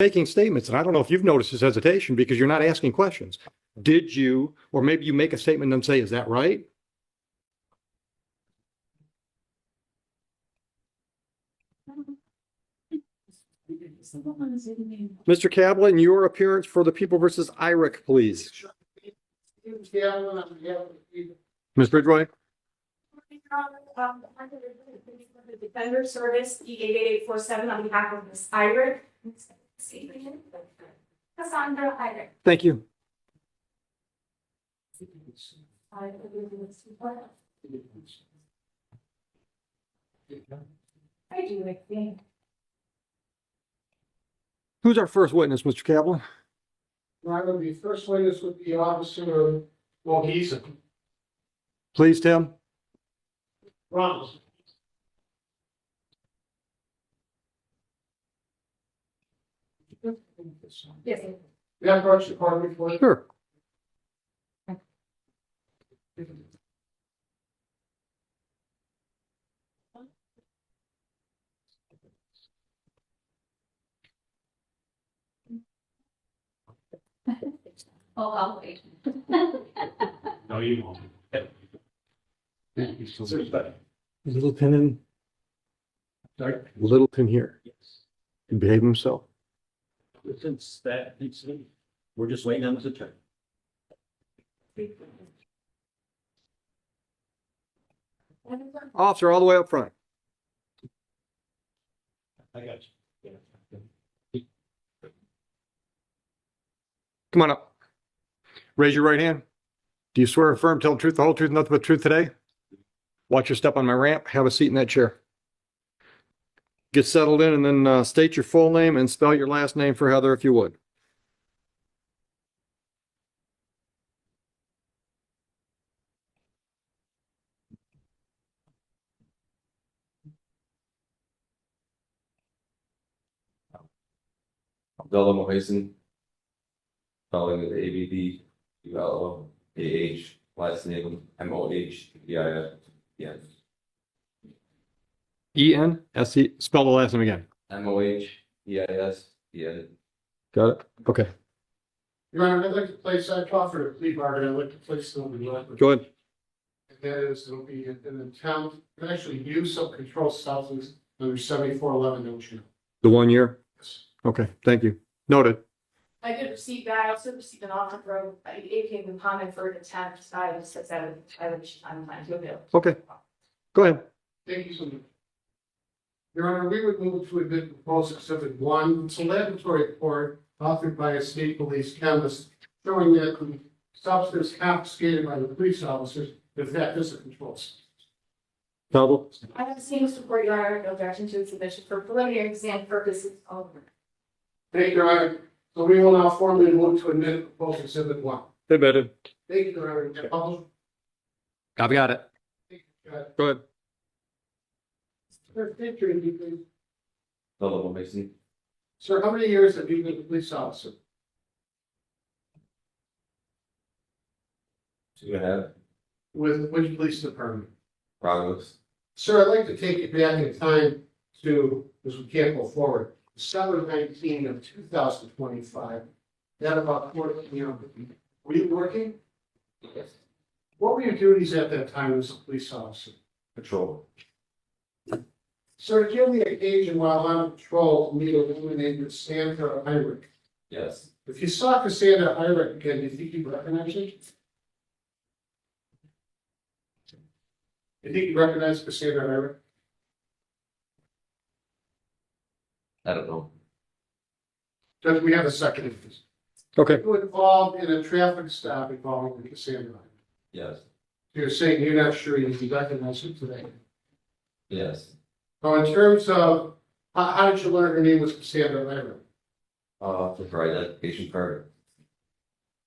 making statements, and I don't know if you've noticed his hesitation because you're not asking questions. Did you, or maybe you make a statement and say, is that right? Mr. Kaplan, your appearance for the People versus IRIC, please. Ms. Bridgeway? The Defender Service E88847 on behalf of Ms. IRIC. Cassandra IRIC. Thank you. I do, I think. Who's our first witness, Mr. Kaplan? The first witness would be Officer Mohsen. Please, Tim. Ronald. Yes. Yeah, approach the court before. Sure. Oh, I'll wait. No, you won't. Little pin in. Sorry? Little pin here. Yes. Can behave himself. Since that incident, we're just waiting on his attorney. Officer, all the way up front. I got you. Come on up. Raise your right hand. Do you swear or affirm, tell the truth, the whole truth, and nothing but the truth today? Watch your step on my ramp. Have a seat in that chair. Get settled in and then state your full name and spell your last name for Heather if you would. Abdullah Mohsen, spelling is ABDULOAH, last name MOHEIS. E-N-S-E, spell the last name again. MOHEIS. Got it? Okay, Your Honor, I'd like to place, I've offered a plea bargain, I'd like to place them in the go ahead. And that is, it'll be an attempt, and actually use of controlled substance under 7411, don't you know? The 1 year? Yes. Okay, thank you. Noted. I did receive that. I also received an offer from AK component for an attempt. I was said that I would I'm planning to avail. Okay, go ahead. Thank you so much. Your Honor, we would move to admit proposed exhibit 1. It's a laboratory report authored by a state police chemist showing that the substance confiscated by the police officers, in fact, is a controlled substance. Counsel? I have seen this report, Your Honor, no objection to its submission for preliminary exam purposes only. Thank you, Your Honor. So we will now formally move to admit proposed exhibit 1. Admitted. Thank you, Your Honor. Published. I've got it. Thank you, Judge. Go ahead. Sir, state your name, please. Abdullah Mohsen, Sir, how many years have you been a police officer? 2.5, With which police department? Progress. Sir, I'd like to take you back in time to, as we can't go forward, December 19 of 2025. That about 14 years. Were you working? Yes. What were your duties at that time as a police officer? Patrol. Sir, did you have the occasion while on patrol to meet a woman named Cassandra Irick? Yes. If you saw Cassandra Irick again, do you think you'd recognize her? You think you recognize Cassandra Irick? I don't know. Judge, we have a second interest. Okay, You were involved in a traffic stop involving Cassandra Irick. Yes. You're saying you're not sure you recognize her today. Yes. Now, in terms of, how did you learn her name was Cassandra Irick? For her identification card.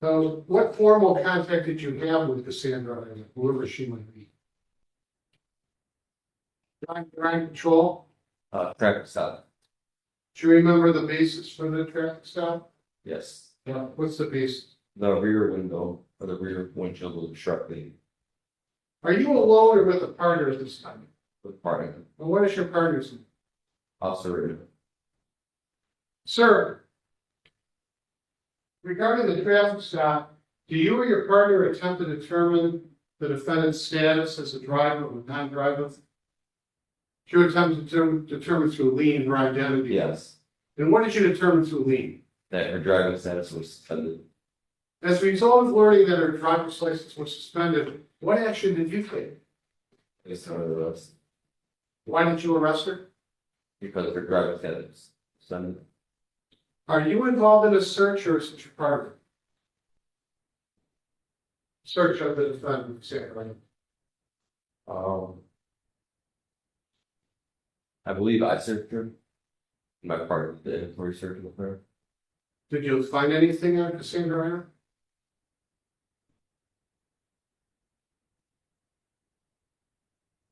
So what formal contact did you have with Cassandra Irick, whoever she might be? During patrol? Traffic stop. Do you remember the basis for the traffic stop? Yes. What's the basis? The rear window or the rear windshield was obstructed Are you alone or with a partner at this time? with parting. And what is your partner's name? Officer. Sir, Regarding the traffic stop, do you or your partner attempt to determine the defendant's status as a driver or non-driver? Did you attempt to determine through lien her identity? Yes, And what did you determine through lien? that her driving status was suspended. As a result of learning that her driver's license was suspended, what action did you take? Based on the arrest, Why did you arrest her? because her driving status was suspended. Are you involved in a search or is it your partner? Search of the defendant, exactly. I believe I searched her. My partner did the inventory search with her. Did you find anything on Cassandra Anna?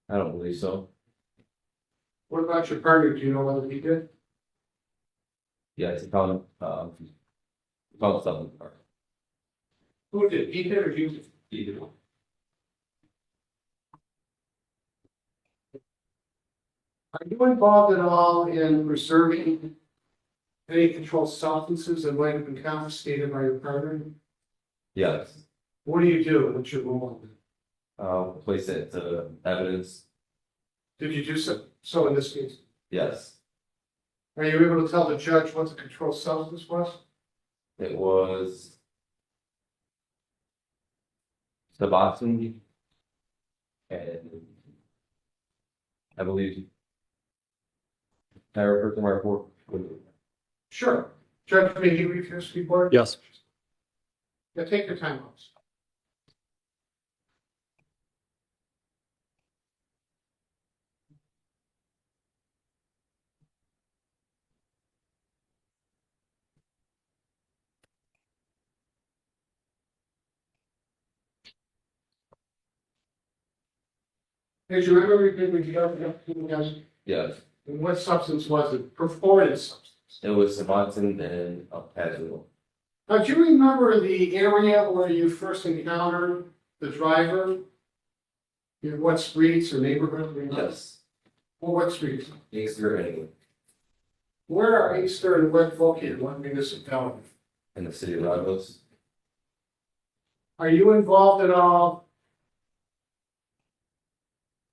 I don't believe so. What about your partner? Do you know whether he did? Yes, he found stuff in the car. Who did? He did or you did? He did. Are you involved at all in preserving any controlled substances that might have been confiscated by your partner? Yes, What do you do? What's your role? place it to evidence. Did you do so in this case? Yes, Are you able to tell the judge what the controlled substance was? it was Suboxone. And I believe I refer to my report. Sure. Judge, may you read this report? Yes. Yeah, take your time, officer. Did you remember repeating the government? Yes, And what substance was it? Performance substance. it was Suboxone and Alpazole. Now, do you remember the area where you first encountered the driver? What streets or neighborhood? were you on? Yes, Well, what streets? Easter and Where are Easter and West located? What municipality? in the city of Rogers. Are you involved at all?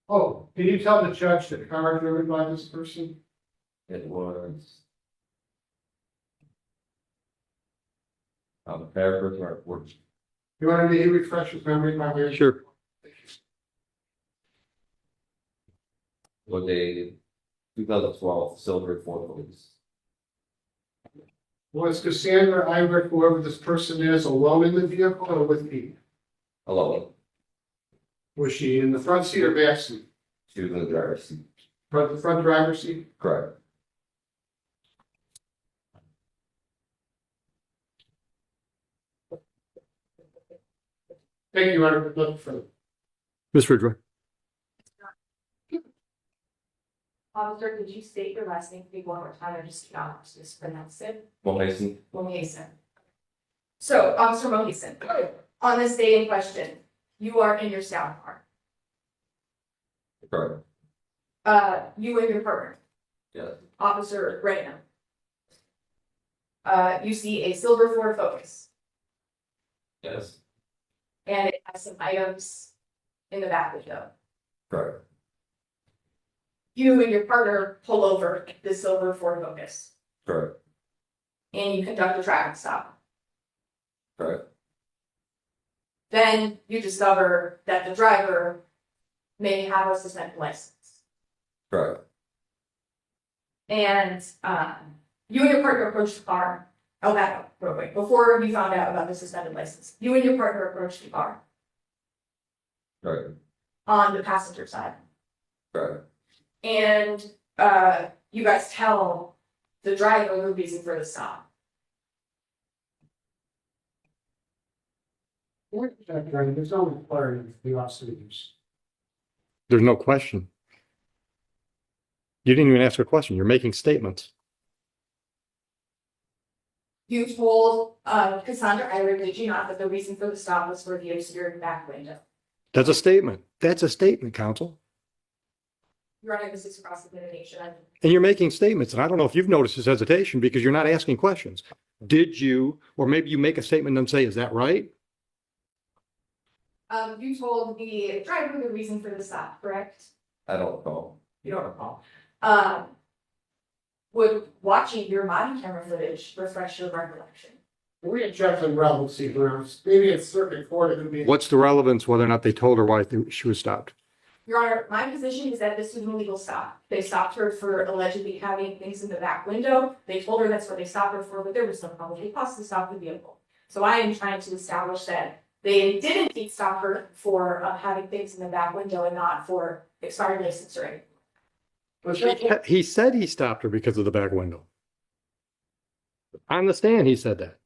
Oh, can you tell the judge the car driven by this person? It was. I refer to my report. You want me to refresh his memory by way of? Sure. Was a 2012 silver Ford Focus. Was Cassandra Iverick, whoever this person is, alone in the vehicle or with Pete? Alone. Was she in the front seat or back seat? She was in the driver's seat. Front driver's seat? Correct. Thank you, Honor. Look for Ms. Ridgway. Officer, could you state your last name one more time? I just cannot mispronounce it. Mohason. Mohason. So, Officer Mohason, on this day in question, you are in your scout car. Correct. You and your partner, Yes. Officer Reyna. You see a silver Ford Focus, Yes. and it has some items in the back window. Correct. You and your partner pull over the silver Ford Focus, Correct. and you conduct a traffic stop. Correct. Then you discover that the driver may have a suspended license. Correct. And you and your partner approach the car. Oh, back up real quick. Before you found out about the suspended license, you and your partner approached the car Correct. on the passenger side. Correct. And you guys tell the driver the reason for the stop. There's no requirement for the officer to use. There's no question. You didn't even ask a question. You're making statements. You told Cassandra Irick, did you not, that the reason for the stop was for the exterior back window? That's a statement. That's a statement, counsel. You're running this is cross examination. And you're making statements. And I don't know if you've noticed his hesitation because you're not asking questions. Did you, or maybe you make a statement and say, is that right? You told the driver the reason for the stop, correct? I don't recall. You don't recall. Would watching your body camera footage refresh your recollection? We had checked on relevancy grounds. Maybe it's certain court, it could be. What's the relevance whether or not they told her why she was stopped? Your Honor, my position is that this was an illegal stop. They stopped her for allegedly having things in the back window. They told her that's what they stopped her for, but there was no probable cause to stop the vehicle. So I am trying to establish that they did indeed stop her for having things in the back window and not for expired license or anything. But He said he stopped her because of the back window. On the stand, he said that.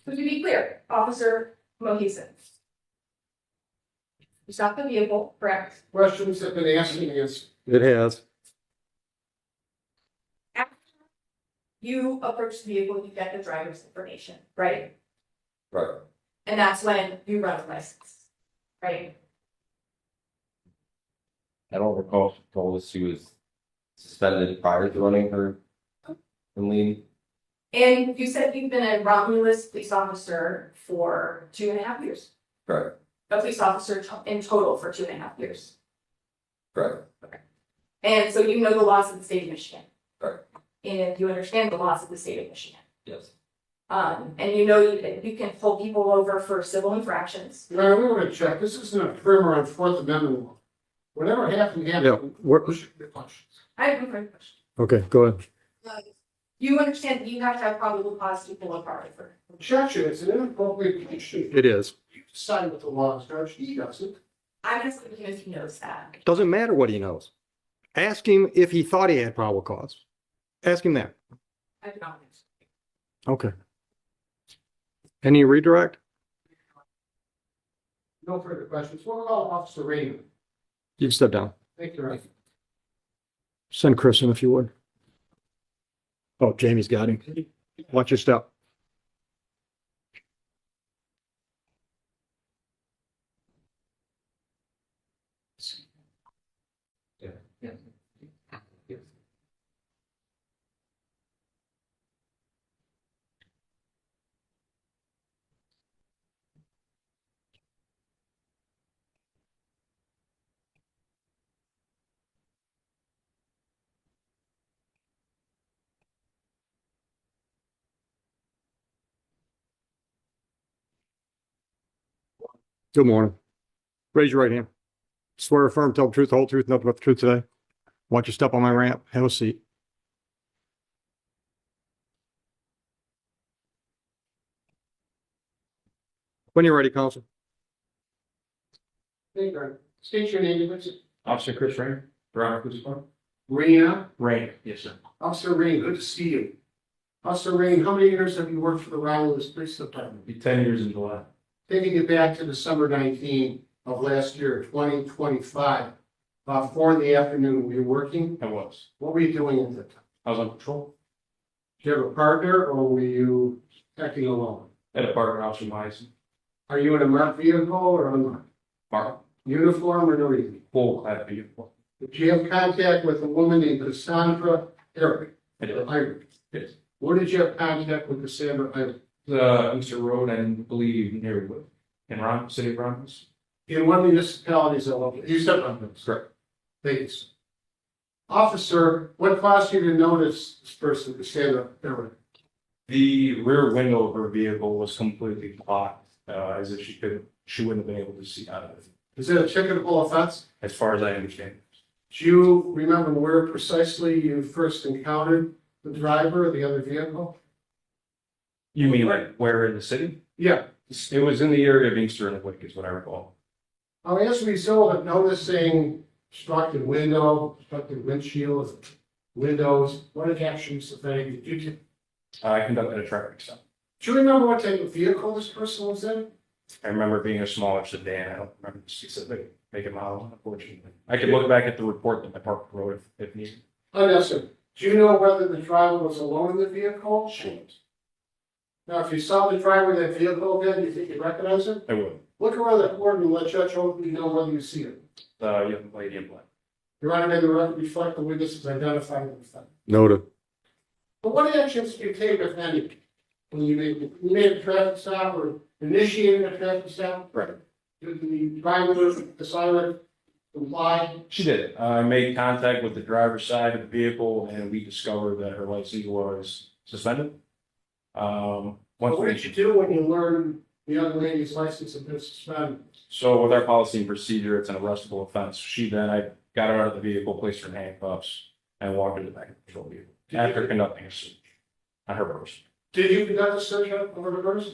So to be clear, Officer Mohisen, you stopped the vehicle, correct? questions have been asked and answered. It has. After you approach the vehicle, you get the driver's information, right? Right. And that's when you run the license, right? I don't recall if she told us she was suspended prior to running her lead. And you said you've been a Romulus police officer for 2.5 years. Correct. A police officer in total for 2.5 years. Correct. And so you know the laws of the state of Michigan. Correct. And you understand the laws of the state of Michigan. Yes. And you know you can pull people over for civil infractions. Your Honor, we want to check. This isn't a primer on Fourth Amendment law. Whatever happened, Yeah, happened. Questions. I have a quick question. okay, go ahead. You understand that you have to have probable cause to pull a car over. Objection, it's an inappropriate question. It is. You decide what the law is, Judge. He doesn't. I'm asking him if he knows that. Doesn't matter what he knows. Ask him if he thought he had probable cause. Ask him that. I do not. Okay. Any redirect? No further questions. We'll call Officer Raymond. You can step down. Thank you, Your Honor. Send Chris in if you would. Oh, Jamie's got him. Watch your step. Good morning. Raise your right hand. Swear or affirm, tell the truth, the whole truth, nothing but the truth today. Watch your step on my ramp. Have a seat. When you're ready, counsel. Thank you, Your Honor. State your name, please. Officer Chris Rain, Brown Police Department. Rena. Rain, yes, sir. Officer Rain, good to see you. Officer Rain, how many years have you worked for the Romulus Police Department? Be 10 years in July. Taking it back to December 19 of last year, 2025. About 4 in the afternoon, were you working? I was. What were you doing at the time? I was on patrol. Did you have a partner or were you acting alone? At a partner, Officer Myson. Are you in a marked vehicle or unmarked? Mark, Uniform or no uniform? full clad vehicle. Did you have contact with a woman named Cassandra Eric? I did. Eric. Yes. Where did you have contact with Cassandra Eric? The Easter Road, I believe near Wood. In Ron, City of Romulus. In what municipalities are located? You said Romulus. Correct. Thanks. Officer, what caused you to notice this person, Cassandra Eric? The rear window of her vehicle was completely blocked, as if she wouldn't have been able to see out of it, Is it a ticketable offense? as far as I understand. Do you remember where precisely you first encountered the driver of the other vehicle? You mean like where in the city? Yeah. It was in the area of Inkster and Wick is what I recall. As a result of noticing obstructed window, obstructed windshield, windows, what actions, if any, did you take? I conducted a traffic stop. Do you remember what type of vehicle this person was in? I remember being a smaller sedan. I don't remember the specific make and model, unfortunately. I could look back at the report that I parked the road if needed. Unnecessary. Do you know whether the driver was alone in the vehicle? Sure. Now, if you saw the driver of that vehicle again, do you think you'd recognize him? I would. Look around the court and let Judge Oakley know whether you see it. Young lady in black. Your Honor, may the record reflect the witnesses identified the defendant. Noted. But what actions do you take, if any, when you made a traffic stop or initiated a traffic stop? Right. Did the driver decide to comply? She did. I made contact with the driver's side of the vehicle and we discovered that her license was suspended. Once What we- did you do when you learned the young lady's license had been suspended? So with our policy and procedure, it's an arrestable offense. I got her out of the vehicle, placed her in handcuffs and walked her to the back of the patrol vehicle after conducting a search on her person. Did you conduct a search of her person?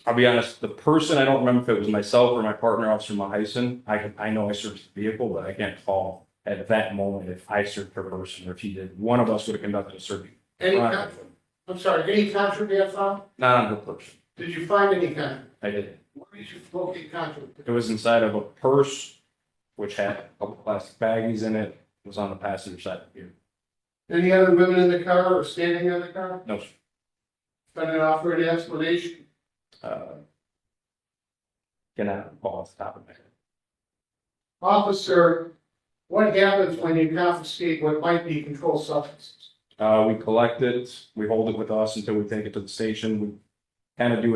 I'll be honest, the person, I don't remember if it was myself or my partner, Officer Mahyson. I know I searched the vehicle, but I can't recall at that moment if I searched her person or if he did. One of us would have conducted a search. Any, Right. I'm sorry, any contraband found? Not on her person. Did you find any contraband? I did. Where did you locate contraband? It was inside of a purse, which had a couple plastic baggies in it. It was on the passenger side of the vehicle. Any other women in the car or standing in the car? No, sir. Defendant offer any explanation? Cannot recall off the top of my head. Officer, what happens when you confiscate what might be controlled substances? We collect it, we hold it with us until we take it to the station. We kind of do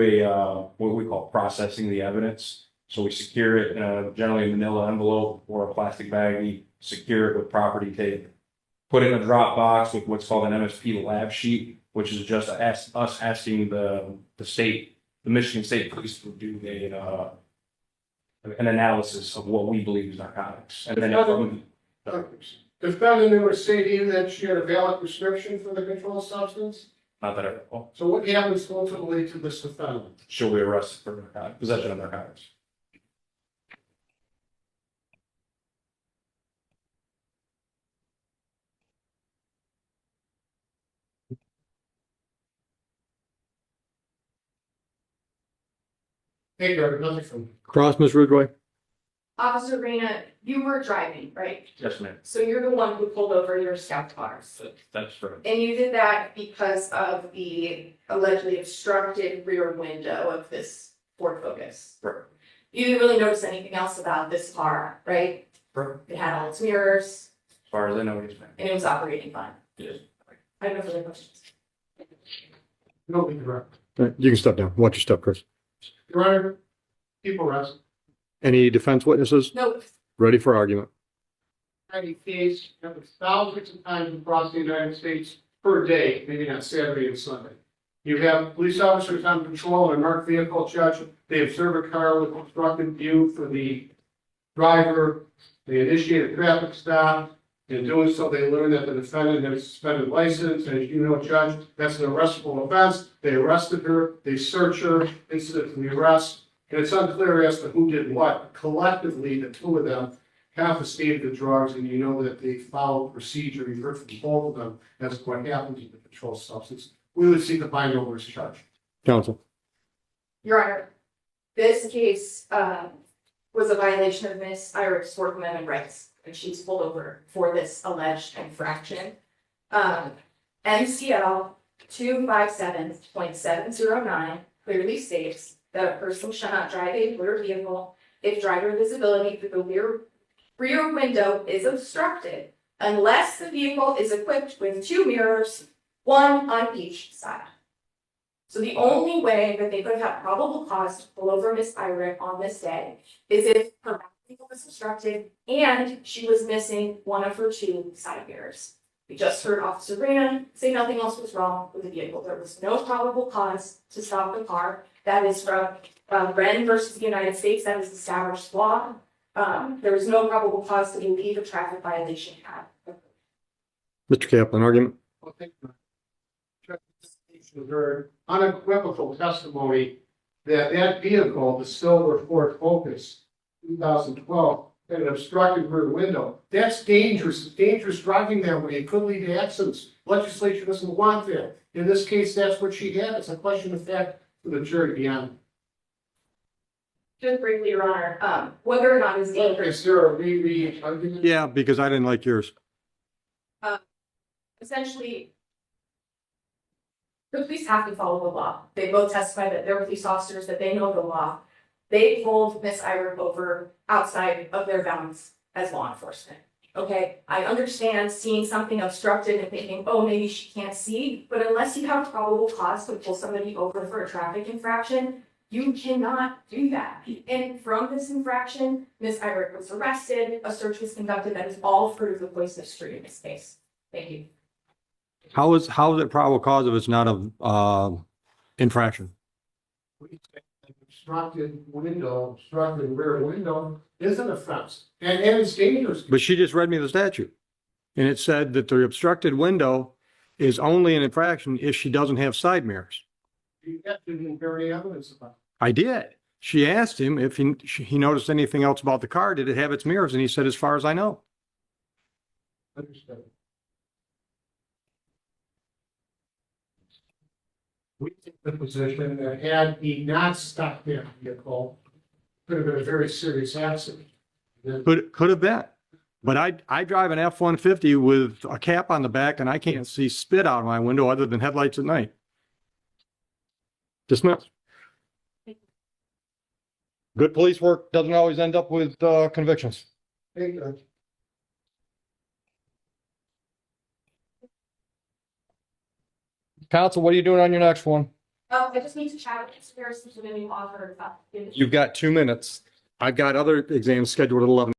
what we call processing the evidence. So we secure it in generally a manila envelope or a plastic baggie, secure it with property tape, put it in a drop box with what's called an MSP lab sheet, which is just us asking the Michigan State Police to do an analysis of what we believe is narcotics. And then Defendant never say to you that she had a valid prescription for the controlled substance? not that I recall, So what happens ultimately to this defendant? she'll be arrested for possession of narcotics. Thank you, nothing from you. Cross, Ms. Ridgway. Officer Reyna, you were driving, right? Yes, ma'am. So you're the one who pulled over your scout cars. That's correct. And you did that because of the allegedly obstructed rear window of this Ford Focus. Correct. You didn't really notice anything else about this car, right? Correct. It had all its mirrors As far as I know, yes, ma'am. and it was operating fine. Yes. I have no further questions. No, incorrect. You can step down. Watch your step, Chris. Your Honor, people arrest. Any defense witnesses No, ready for argument? Any case happens thousands of times across the United States per day, maybe not Saturday and Sunday. You have police officers on patrol in a marked vehicle, Judge. They observe a car with obstructed view for the driver. They initiate a traffic stop. In doing so, they learn that the defendant has a suspended license. And as you know, Judge, that's an arrestable offense. They arrested her. They search her, incident to the arrest. And it's unclear as to who did what. Collectively, the two of them confiscated the drugs, and you know that they followed procedure. You heard from both of them as to what happened to the controlled substance. We would seek a bind over as charged. Counsel. Your Honor, this case was a violation of Miss Irick's Fourth Amendment rights, and she's pulled over for this alleged infraction. MCL 257.709 clearly states that a person shall not drive a motor vehicle if driver visibility through the rear window is obstructed unless the vehicle is equipped with two mirrors, one on each side. So the only way that they could have had probable cause to pull over Miss Irick on this day is if her back vehicle was obstructed and she was missing one of her two side mirrors. We just heard Officer Reyna say nothing else was wrong with the vehicle. There was no probable cause to stop the car. That is from Wren versus the United States. That is established law. There was no probable cause to believe a traffic violation had. Mr. Kaplan, argument. Well, thank you. Heard unequivocal testimony that that vehicle, the silver Ford Focus, 2012, had an obstructed rear window. That's dangerous. It's dangerous driving that way. It could lead to accidents. Legislature doesn't want that. In this case, that's what she had. It's a question of fact for the jury beyond. Just briefly, Your Honor, whether or not it's dangerous, Is there a reread argument? Yeah, because I didn't like yours. essentially, the police have to follow the law. They both testify that they're police officers, that they know the law. They pulled Miss Ira over outside of their bounds as law enforcement. Okay, I understand seeing something obstructed and thinking, oh, maybe she can't see, but unless you have probable cause to pull somebody over for a traffic infraction, you cannot do that. And from this infraction, Miss Ira was arrested, a search was conducted, that is all fruit of the poisonous street in this case. Thank you. How is it probable cause if it's not a, infraction? Obstructed window, obstructed rear window is an offense, and it's dangerous. But she just read me the statute. And it said that the obstructed window is only an infraction if she doesn't have side mirrors. You have to do very evidence about I did. She asked him if he noticed anything else about the car. Did it have its mirrors? And he said, as far as I know. it. Understood. We take the position that had he not stopped that vehicle, could have been a very serious accident. Then Could have been. But I drive an F-150 with a cap on the back and I can't see spit out of my window other than headlights at night. Dismissed. Good police work doesn't always end up with convictions. Hey, Counsel, what are you doing on your next one? I just need to chat with Mr. Harrison to maybe offer. You've got 2 minutes. I've got other exams scheduled at 11.